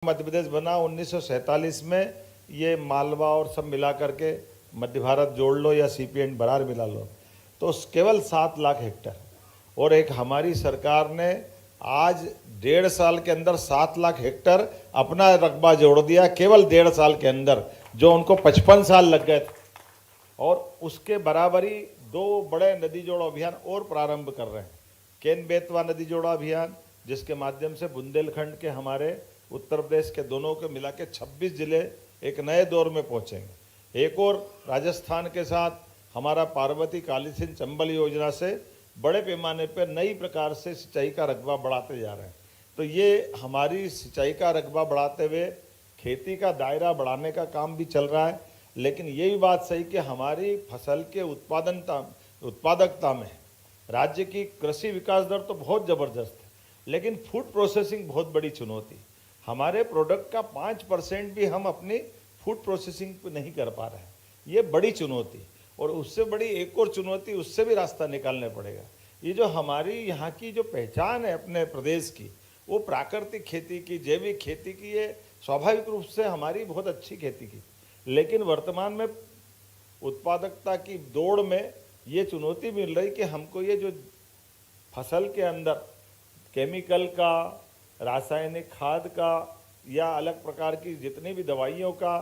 मध्य प्रदेश बना 1947 में, ये मालवा और सब मिला करके मध्य भारत जोड़ लो या सीपी एंड बरार मिला लो, तो केवल 7 लाख हेक्टर। और एक हमारी सरकार ने आज 1.5 साल के अंदर 7 लाख हेक्टर अपना रकबा जोड़ दिया, केवल 1.5 साल के अंदर, जो उनको 55 साल लग गए थे। और उसके बराबरी 2 बड़े नदी जोड़ो अभियान और प्रारंभ कर रहे हैं। केन बेतवा नदी जोड़ो अभियान, जिसके माध्यम से बुंदेलखंड के हमारे उत्तर प्रदेश के दोनों के मिला के 26 जिले एक नए दौर में पहुंचेंगे। एक और राजस्थान के साथ हमारा पार्वती काली सिंध चंबल योजना से बड़े पैमाने पर नई प्रकार से सिंचाई का रकबा बढ़ाते जा रहे हैं। तो ये हमारी सिंचाई का रकबा बढ़ाते हुए खेती का दायरा बढ़ाने का काम भी चल रहा है। लेकिन ये भी बात सही कि हमारी फसल के उत्पादकता में राज्य की कृषि विकास दर तो बहुत ज़बरदस्त है, लेकिन फूड प्रोसेसिंग बहुत बड़ी चुनौती। हमारे प्रोडक्ट का 5% भी हम अपनी फूड प्रोसेसिंग पे नहीं कर पा रहे हैं, ये बड़ी चुनौती। और उससे बड़ी एक और चुनौती, उससे भी रास्ता निकालने पड़ेगा। ये जो हमारी यहाँ की जो पहचान है अपने प्रदेश की, वो प्राकृतिक खेती की, जैविक खेती की, ये स्वाभाविक रूप से हमारी बहुत अच्छी खेती की, लेकिन वर्तमान में उत्पादकता की दौड़ में ये चुनौती मिल रही कि हमको ये जो फसल के अंदर केमिकल का, रासायनिक खाद का या अलग प्रकार की जितनी भी दवाइयों का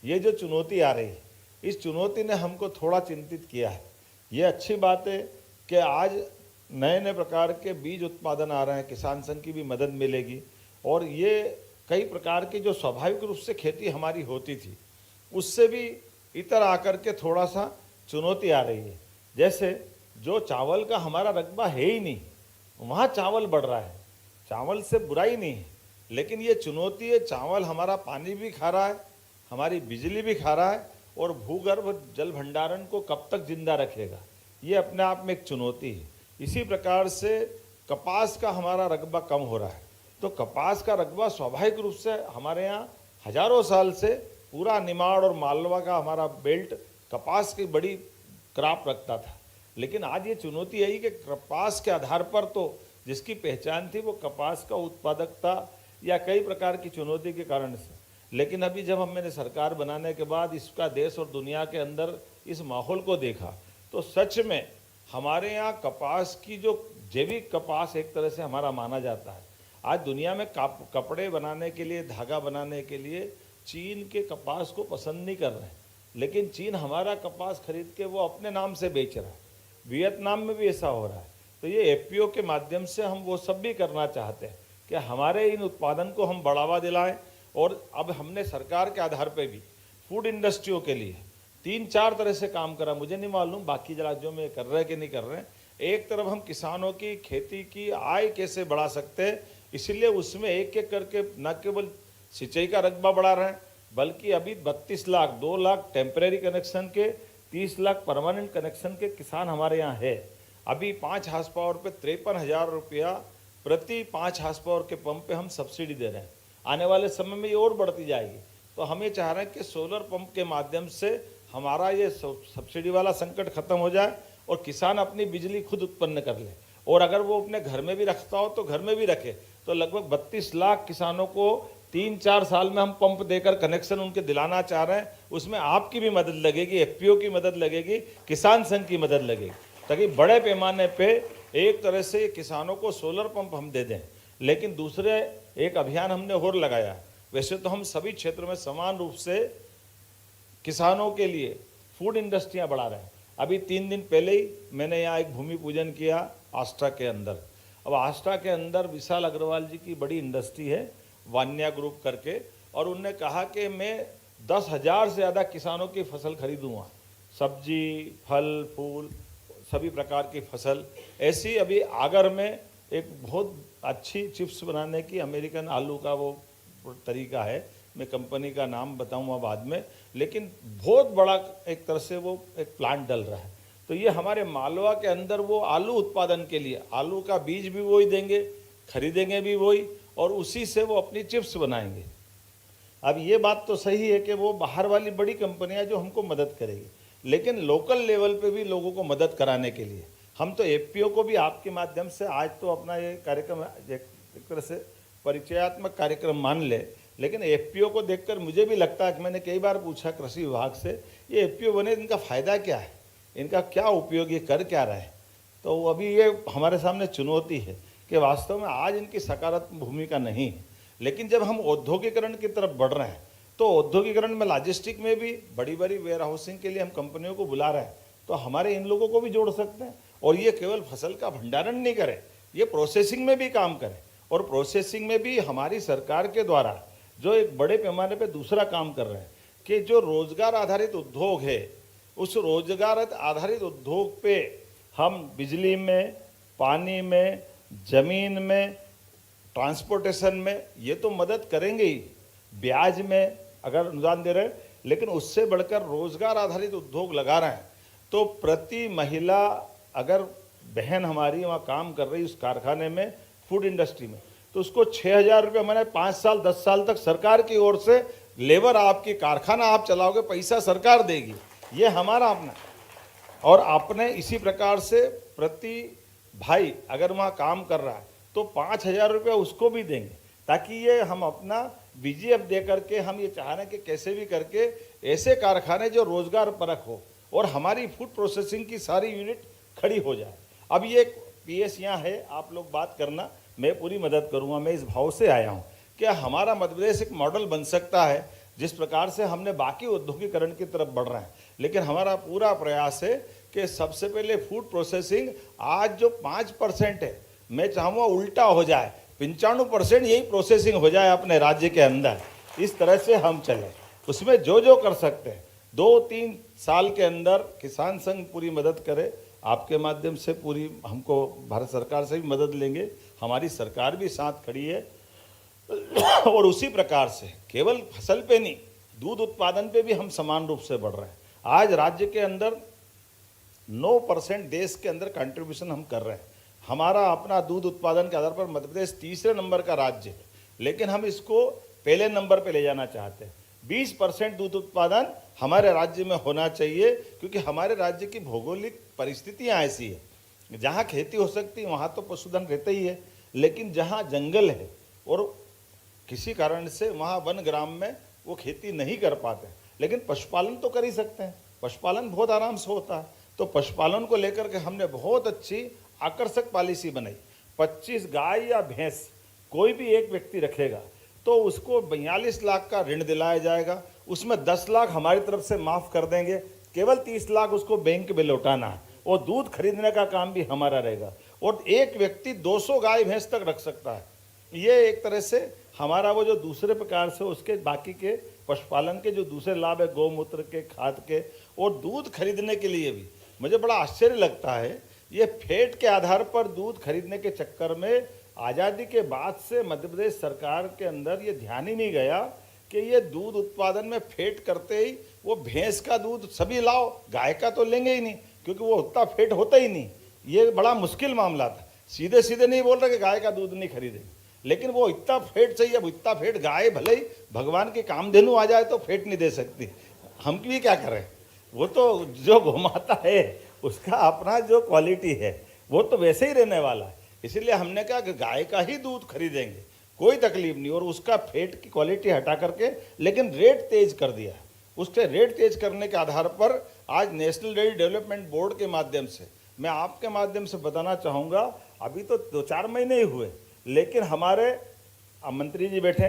ये जो चुनौती आ रही है, इस चुनौती ने हमको थोड़ा चिंतित किया है। ये अच्छी बात है कि आज नए नए प्रकार के बीज उत्पादन आ रहे हैं, किसान संघ की भी मदद मिलेगी। और ये कई प्रकार की जो स्वाभाविक रूप से खेती हमारी होती थी, उससे भी इतर आकर के थोड़ा सा चुनौती आ रही है। जैसे जो चावल का हमारा रकबा है ही नहीं, वहाँ चावल बढ़ रहा है। चावल से बुराई नहीं है, लेकिन ये चुनौती है, चावल हमारा पानी भी खा रहा है, हमारी बिजली भी खा रहा है, और भूगर्भ जल भंडारण को कब तक जिंदा रखेगा, ये अपने आप में एक चुनौती है। इसी प्रकार से कपास का हमारा रकबा कम हो रहा है। तो कपास का रकबा स्वाभाविक रूप से हमारे यहाँ हजारों साल से पूरा निमाड़ और मालवा का हमारा बेल्ट कपास की बड़ी क्रॉप रखता था। लेकिन आज ये चुनौती आई कि कपास के आधार पर तो जिसकी पहचान थी वो कपास का उत्पादकता या कई प्रकार की चुनौती के कारण से। लेकिन अभी जब मैंने सरकार बनाने के बाद इसका देश और दुनिया के अंदर इस माहौल को देखा, तो सच में हमारे यहाँ कपास की जो जैविक कपास एक तरह से हमारा माना जाता है। आज दुनिया में कपड़े बनाने के लिए, धागा बनाने के लिए चीन के कपास को पसंद नहीं कर रहे हैं, लेकिन चीन हमारा कपास खरीद के वो अपने नाम से बेच रहा है। वियतनाम में भी ऐसा हो रहा है। तो ये एफपीओ के माध्यम से हम वो सब भी करना चाहते हैं कि हमारे इन उत्पादन को हम बढ़ावा दिलाएं। और अब हमने सरकार के आधार पे भी फूड इंडस्ट्रियों के लिए 3-4 तरह से काम करा। मुझे नहीं मालूम बाकी राज्यों में कर रहे हैं कि नहीं कर रहे हैं। एक तरफ हम किसानों की खेती की आय कैसे बढ़ा सकते हैं, इसलिए उसमें एक एक करके न केवल सिंचाई का रकबा बढ़ा रहे हैं, बल्कि अभी 32 लाख, 2 लाख टेम्परेरी कनेक्शन के, 30 लाख परमानेंट कनेक्शन के किसान हमारे यहाँ है। अभी 5 हार्स पावर पे 53,000 रुपया प्रति 5 हार्स पावर के पंप पे हम सब्सिडी दे रहे हैं। आने वाले समय में ये और बढ़ती जाएगी। तो हम ये चाह रहे हैं कि सोलर पंप के माध्यम से हमारा ये सब्सिडी वाला संकट खत्म हो जाए और किसान अपनी बिजली खुद उत्पन्न कर ले। और अगर वो अपने घर में भी रखता हो तो घर में भी रखे। तो लगभग 32 लाख किसानों को 3-4 साल में हम पंप देकर कनेक्शन उनके दिलाना चाह रहे हैं। उसमें आपकी भी मदद लगेगी, एफपीओ की मदद लगेगी, किसान संघ की मदद लगेगी, ताकि बड़े पैमाने पे एक तरह से किसानों को सोलर पंप हम दे दें। लेकिन दूसरे एक अभियान हमने और लगाया। वैसे तो हम सभी क्षेत्रों में समान रूप से किसानों के लिए फूड इंडस्ट्रियां बढ़ा रहे हैं। अभी 3 दिन पहले ही मैंने यहाँ एक भूमि पूजन किया आष्टा के अंदर। अब आष्टा के अंदर विशाल अग्रवाल जी की बड़ी इंडस्ट्री है, वान्या ग्रुप करके, और उनने कहा कि मैं 10,000 से ज़्यादा किसानों की फसल खरीदूँगा, सब्जी, फल, फूल, सभी प्रकार की फसल। ऐसी अभी आगर में एक बहुत अच्छी चिप्स बनाने की अमेरिकन आलू का वो तरीका है, मैं कंपनी का नाम बताऊंगा बाद में, लेकिन बहुत बड़ा एक तरह से वो एक प्लांट डल रहा है। तो ये हमारे मालवा के अंदर वो आलू उत्पादन के लिए आलू का बीज भी वही देंगे, खरीदेंगे भी वही, और उसी से वो अपनी चिप्स बनाएंगे। अब ये बात तो सही है कि वो बाहर वाली बड़ी कंपनियां जो हमको मदद करेगी, लेकिन लोकल लेवल पे भी लोगों को मदद कराने के लिए हम तो एफपीओ को भी आपके माध्यम से आज तो अपना ये कार्यक्रम एक तरह से परिचयात्मक कार्यक्रम मान ले लेकिन एफपीओ को देखकर मुझे भी लगता है कि मैंने कई बार पूछा कृषि विभाग से, ये एफपीओ बने इनका फ़ायदा क्या है, इनका क्या उपयोग, ये कर क्या रहे हैं। तो अभी ये हमारे सामने चुनौती है कि वास्तव में आज इनकी सकारात्मक भूमिका नहीं है। लेकिन जब हम औद्योगिकरण की तरफ बढ़ रहे हैं तो औद्योगिकरण में लॉजिस्टिक में भी बड़ी बड़ी वेयर हाउसिंग के लिए हम कंपनियों को बुला रहे हैं, तो हमारे इन लोगों को भी जोड़ सकते हैं। और ये केवल फसल का भंडारण नहीं करें, ये प्रोसेसिंग में भी काम करें। और प्रोसेसिंग में भी हमारी सरकार के द्वारा जो एक बड़े पैमाने पे दूसरा काम कर रहे हैं कि जो रोजगार आधारित उद्योग है, उस रोजगार आधारित उद्योग पे हम बिजली में, पानी में, जमीन में, ट्रांसपोर्टेशन में ये तो मदद करेंगे ही, ब्याज में अगर अनुदान दे रहे हैं, लेकिन उससे बढ़कर रोजगार आधारित उद्योग लगा रहे हैं। तो प्रति महिला अगर बहन हमारी वहाँ काम कर रही उस कारखाने में, फूड इंडस्ट्री में, तो उसको 6,000 रुपये मैंने 5 साल 10 साल तक सरकार की ओर से, लेबर आपकी, कारखाना आप चलाओगे, पैसा सरकार देगी, ये हमारा अपना। और आपने इसी प्रकार से प्रति भाई अगर वहाँ काम कर रहा है तो 5,000 रुपये उसको भी देंगे, ताकि ये हम अपना बीजीएफ दे करके हम ये चाह रहे हैं कि कैसे भी करके ऐसे कारखाने जो रोजगार परक हो और हमारी फूड प्रोसेसिंग की सारी यूनिट खड़ी हो जाए। अब ये पीएस यहाँ है, आप लोग बात करना, मैं पूरी मदद करूँगा। मैं इस भाव से आया हूँ कि हमारा मध्य प्रदेश एक मॉडल बन सकता है, जिस प्रकार से हमने बाकी औद्योगिकरण की तरफ बढ़ रहे हैं। लेकिन हमारा पूरा प्रयास है कि सबसे पहले फूड प्रोसेसिंग आज जो 5% है, मैं चाहूँगा उल्टा हो जाए, 95% यही प्रोसेसिंग हो जाए अपने राज्य के अंदर। इस तरह से हम चलें, उसमें जो जो कर सकते हैं 2-3 साल के अंदर किसान संघ पूरी मदद करे, आपके माध्यम से पूरी हमको भारत सरकार से भी मदद लेंगे, हमारी सरकार भी साथ खड़ी है। और उसी प्रकार से केवल फसल पे नहीं, दूध उत्पादन पे भी हम समान रूप से बढ़ रहे हैं। आज राज्य के अंदर 9% देश के अंदर कंट्रीब्यूशन हम कर रहे हैं। हमारा अपना दूध उत्पादन के आधार पर मध्य प्रदेश तीसरे नंबर का राज्य है, लेकिन हम इसको पहले नंबर पे ले जाना चाहते हैं। 20% दूध उत्पादन हमारे राज्य में होना चाहिए, क्योंकि हमारे राज्य की भौगोलिक परिस्थितियाँ ऐसी है, जहाँ खेती हो सकती है वहाँ तो पशुधन रहता ही है, लेकिन जहाँ जंगल है और किसी कारण से वहाँ वन ग्राम में वो खेती नहीं कर पाते, लेकिन पशुपालन तो कर ही सकते हैं। पशुपालन बहुत आराम से होता है। तो पशुपालन को लेकर के हमने बहुत अच्छी आकर्षक पॉलिसी बनाई। 25 गाय या भैंस कोई भी एक व्यक्ति रखेगा तो उसको 42 लाख का ऋण दिलाया जाएगा, उसमें 10 लाख हमारी तरफ से माफ़ कर देंगे, केवल 30 लाख उसको बैंक में लौटाना है, और दूध खरीदने का काम भी हमारा रहेगा। और एक व्यक्ति 200 गाय भैंस तक रख सकता है। ये एक तरह से हमारा वो जो दूसरे प्रकार से उसके बाकी के पशुपालन के जो दूसरे लाभ है, गौमूत्र के, खाद के, और दूध खरीदने के लिए भी मुझे बड़ा आश्चर्य लगता है, ये फैट के आधार पर दूध खरीदने के चक्कर में आज़ादी के बाद से मध्य प्रदेश सरकार के अंदर ये ध्यान ही नहीं गया कि ये दूध उत्पादन में फैट करते ही वो भैंस का दूध सभी लाओ, गाय का तो लेंगे ही नहीं, क्योंकि वो उतना फैट होता ही नहीं। ये बड़ा मुश्किल मामला था। सीधे सीधे नहीं बोल रहे कि गाय का दूध नहीं खरीदेंगे, लेकिन वो इतना फैट चाहिए। अब इतना फैट गाय भले ही भगवान की कामधेनु आ जाए तो फैट नहीं दे सकती, हम भी क्या करें। वो तो जो गोमाता है उसका अपना जो क्वालिटी है वो तो वैसे ही रहने वाला है। इसीलिए हमने कहा कि गाय का ही दूध खरीदेंगे, कोई तकलीफ नहीं, और उसका फैट की क्वालिटी हटा करके, लेकिन रेट तेज कर दिया। उसके रेट तेज करने के आधार पर आज नेशनल डेयरी डेवलपमेंट बोर्ड के माध्यम से, मैं आपके माध्यम से बताना चाहूँगा, अभी तो 2-4 महीने ही हुए, लेकिन हमारे मंत्री जी बैठे,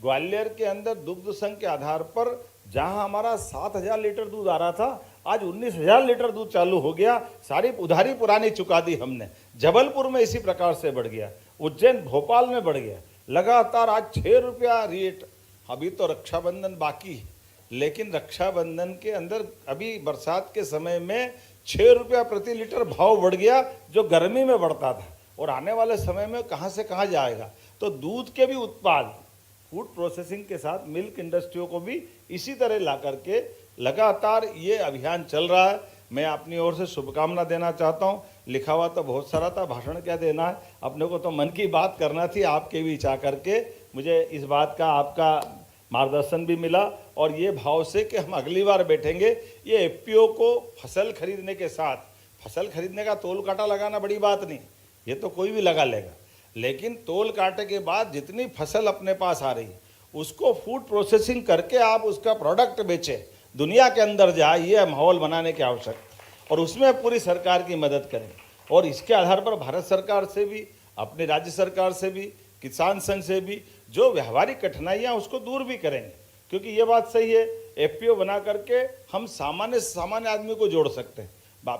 ग्वालियर के अंदर दुग्ध संघ के आधार पर जहां हमारा 7,000 लीटर दूध आ रहा था, आज 19,000 लीटर दूध चालू हो गया। सारी उधारी पुरानी चुका दी हमने। जबलपुर में इसी प्रकार से बढ़ गया, उज्जैन भोपाल में बढ़ गया, लगातार आज 6 रुपया रेट। अभी तो रक्षाबंधन बाकी है, लेकिन रक्षाबंधन के अंदर अभी बरसात के समय में 6 रुपया प्रति लीटर भाव बढ़ गया, जो गर्मी में बढ़ता था, और आने वाले समय में कहाँ से कहाँ जाएगा। तो दूध के भी उत्पाद फूड प्रोसेसिंग के साथ मिल्क इंडस्ट्रियों को भी इसी तरह ला करके लगातार ये अभियान चल रहा है। मैं अपनी ओर से शुभकामना देना चाहता हूँ। लिखा हुआ तो बहुत सारा था, भाषण क्या देना है, अपने को तो मन की बात करना थी, आपके भी चाह करके मुझे इस बात का आपका मार्गदर्शन भी मिला, और ये भाव से कि हम अगली बार बैठेंगे। ये एफपीओ को फसल खरीदने के साथ, फसल खरीदने का तोल कांटा लगाना बड़ी बात नहीं, ये तो कोई भी लगा लेगा, लेकिन तोल कांटे के बाद जितनी फसल अपने पास आ रही है उसको फूड प्रोसेसिंग करके आप उसका प्रोडक्ट बेचें, दुनिया के अंदर जाए, ये माहौल बनाने की आवश्यकता, और उसमें पूरी सरकार की मदद करें। और इसके आधार पर भारत सरकार से भी, अपने राज्य सरकार से भी, किसान संघ से भी जो व्यवहारिक कठिनाइयाँ उसको दूर भी करेंगे, क्योंकि ये बात सही है, एफपीओ बना करके हम सामान्य आदमी को जोड़ सकते हैं।